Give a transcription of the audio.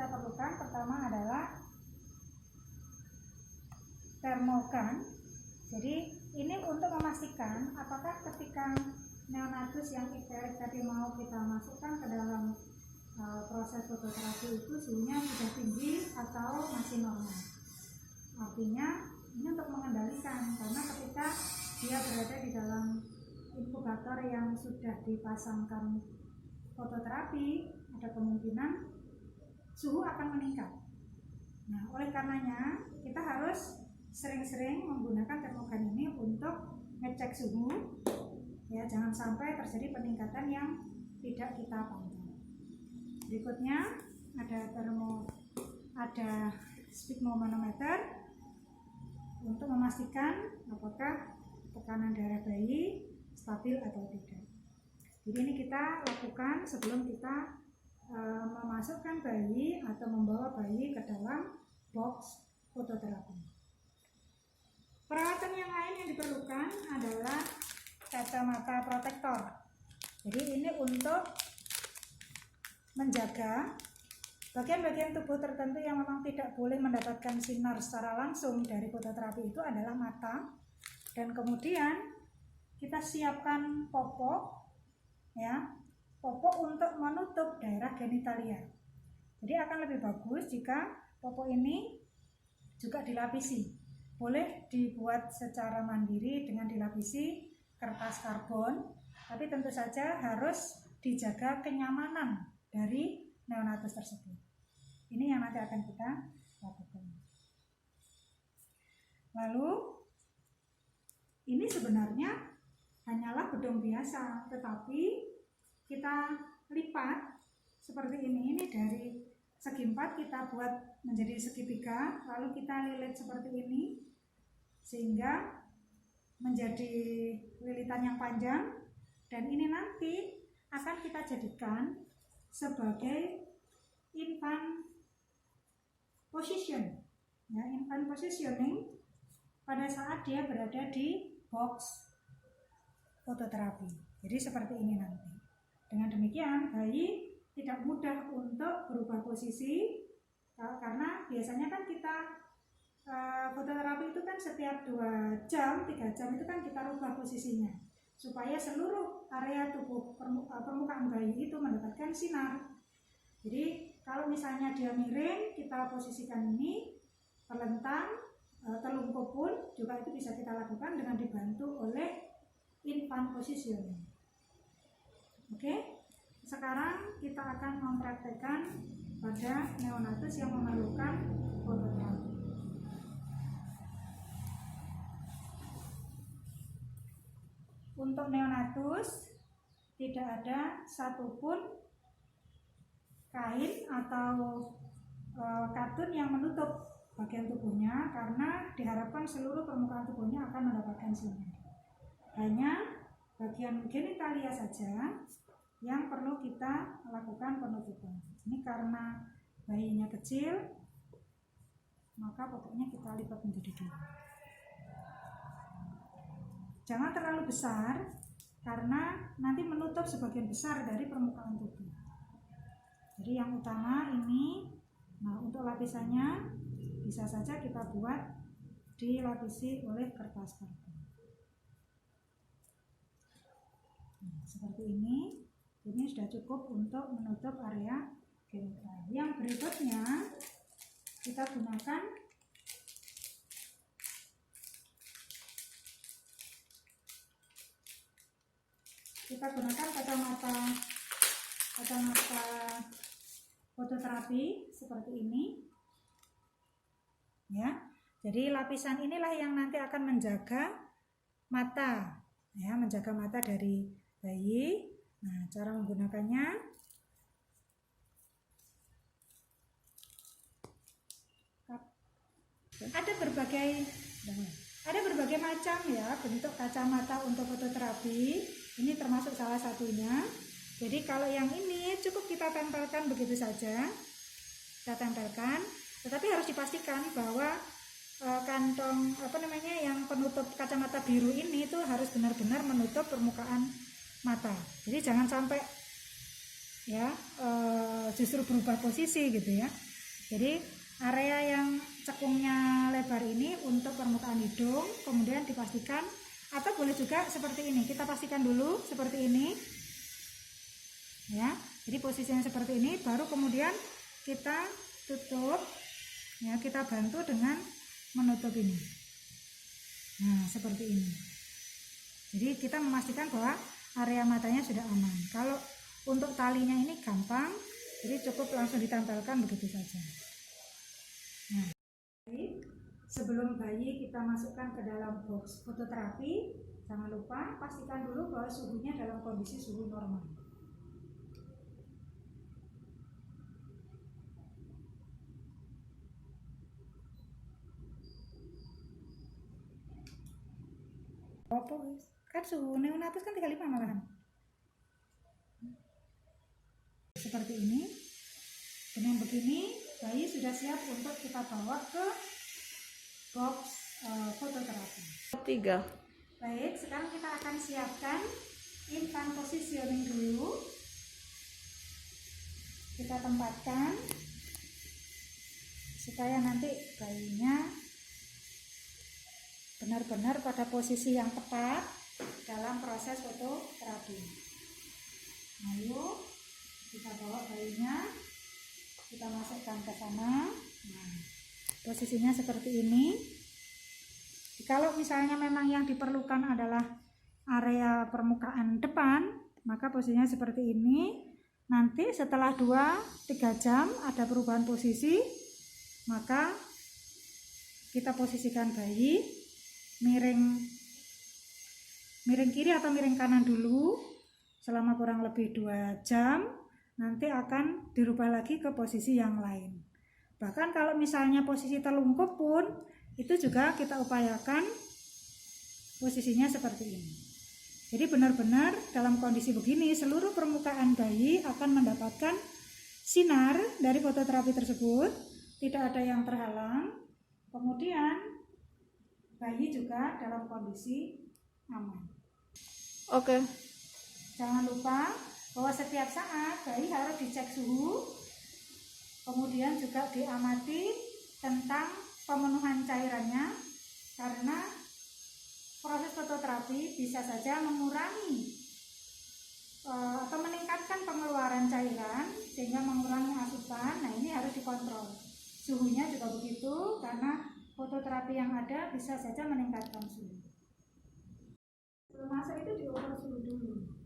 kita perlukan pertama adalah termogan. Jadi ini untuk memastikan apakah ketika neonatus yang ipterik tadi mau kita masukkan ke dalam proses fototerapi itu suhunya sudah tinggi atau masih normal. Artinya ini untuk mengendalikan, karena ketika dia berada di dalam inkubator yang sudah dipasangkan fototerapi, ada kemungkinan suhu akan meningkat. Nah, oleh karenanya kita harus sering-sering menggunakan termogan ini untuk ngecek suhu, ya, jangan sampai terjadi peningkatan yang tidak kita pantau. Berikutnya ada sphygmomanometer untuk memastikan apakah tekanan darah bayi stabil atau tidak. Jadi ini kita lakukan sebelum kita memasukkan bayi atau membawa bayi ke dalam box fototerapi. Peralatan yang lain yang diperlukan adalah kacamata protektor. Jadi ini untuk menjaga bagian-bagian tubuh tertentu yang memang tidak boleh mendapatkan sinar secara langsung dari fototerapi itu adalah mata, dan kemudian kita siapkan popok, ya, popok untuk menutup daerah genitalia. Jadi akan lebih bagus jika popok ini juga dilapisi. Boleh dibuat secara mandiri dengan dilapisi kertas karbon, tapi tentu saja harus dijaga kenyamanan dari neonatus tersebut. Ini yang nanti akan kita lakukan. Lalu ini sebenarnya hanyalah bedong biasa, tetapi kita lipat seperti ini dari segi 4 kita buat menjadi segitiga, lalu kita lilit seperti ini sehingga menjadi lilitan yang panjang, dan ini nanti akan kita jadikan sebagai infant position, ya, infant positioning pada saat dia berada di box fototerapi. Jadi seperti ini nanti. Dengan demikian bayi tidak mudah untuk berubah posisi, karena biasanya kan kita fototerapi itu kan setiap 2 jam, 3 jam itu kan kita rubah posisinya supaya seluruh area tubuh permukaan bayi itu mendapatkan sinar. Jadi kalau misalnya dia miring, kita posisikan ini, terlentang, telungkup pun juga itu bisa kita lakukan dengan dibantu oleh infant positioning. Oke, sekarang kita akan mempraktekkan pada neonatus yang memerlukan fototerapi. Untuk neonatus tidak ada satupun kain atau katun yang menutup bagian tubuhnya, karena diharapkan seluruh permukaan tubuhnya akan mendapatkan sinar. Hanya bagian genitalia saja yang perlu kita lakukan penutupan. Ini karena bayinya kecil, maka pokoknya kita lipat menjadi 2. Jangan terlalu besar, karena nanti menutup sebagian besar dari permukaan tubuh. Jadi yang utama ini, nah untuk lapisannya bisa saja kita buat dilapisi oleh kertas karbon. Nah, seperti ini sudah cukup untuk menutup area genital. Yang berikutnya kita gunakan kacamata fototerapi seperti ini, ya. Jadi lapisan inilah yang nanti akan menjaga mata, ya, menjaga mata dari bayi. Nah, cara menggunakannya ada berbagai macam, ya, bentuk kacamata untuk fototerapi. Ini termasuk salah satunya. Jadi kalau yang ini cukup kita tempelkan begitu saja, kita tempelkan, tetapi harus dipastikan bahwa kantong yang penutup kacamata biru ini itu harus benar-benar menutup permukaan mata. Jadi jangan sampai, ya, justru berubah posisi gitu, ya. Jadi area yang cekungnya lebar ini untuk permukaan hidung, kemudian dipastikan, atau boleh juga seperti ini, kita pastikan dulu seperti ini ya. Jadi posisinya seperti ini, baru kemudian kita tutup ya, kita bantu dengan menutup ini. Nah seperti ini. Jadi kita memastikan bahwa area matanya sudah aman. Kalau untuk talinya ini gampang, jadi cukup langsung ditempelkan begitu saja. Nah, sebelum bayi kita masukkan ke dalam box fototerapi, jangan lupa pastikan dulu bahwa suhunya dalam kondisi suhu normal. Apa kan suhu neonatus kan 35 malahan. Seperti ini. Dengan begini bayi sudah siap untuk kita bawa ke box fototerapi. 3. Baik, sekarang kita akan siapkan infant positioning dulu. Kita tempatkan supaya nanti bayinya benar-benar pada posisi yang tepat dalam proses fototerapi. Ayo kita bawa bayinya, kita masukkan ke sana. Nah, posisinya seperti ini. Kalau misalnya memang yang diperlukan adalah area permukaan depan, maka posisinya seperti ini. Nanti setelah 2-3 jam ada perubahan posisi, maka kita posisikan bayi miring kiri atau miring kanan dulu selama kurang lebih 2 jam. Nanti akan dirubah lagi ke posisi yang lain. Bahkan kalau misalnya posisi terlungkup pun itu juga kita upayakan posisinya seperti ini. Jadi benar-benar dalam kondisi begini seluruh permukaan bayi akan mendapatkan sinar dari fototerapi tersebut, tidak ada yang terhalang. Kemudian bayi juga dalam kondisi aman. Oke. Jangan lupa bahwa setiap saat bayi harus dicek suhu, kemudian juga diamati tentang pemenuhan cairannya, karena proses fototerapi bisa saja mengurangi atau meningkatkan pengeluaran cairan sehingga mengurangi asupan. Nah ini harus dikontrol. Suhunya juga begitu, karena fototerapi yang ada bisa saja meningkatkan suhu. Sebelum masuk itu diukur suhu dulu.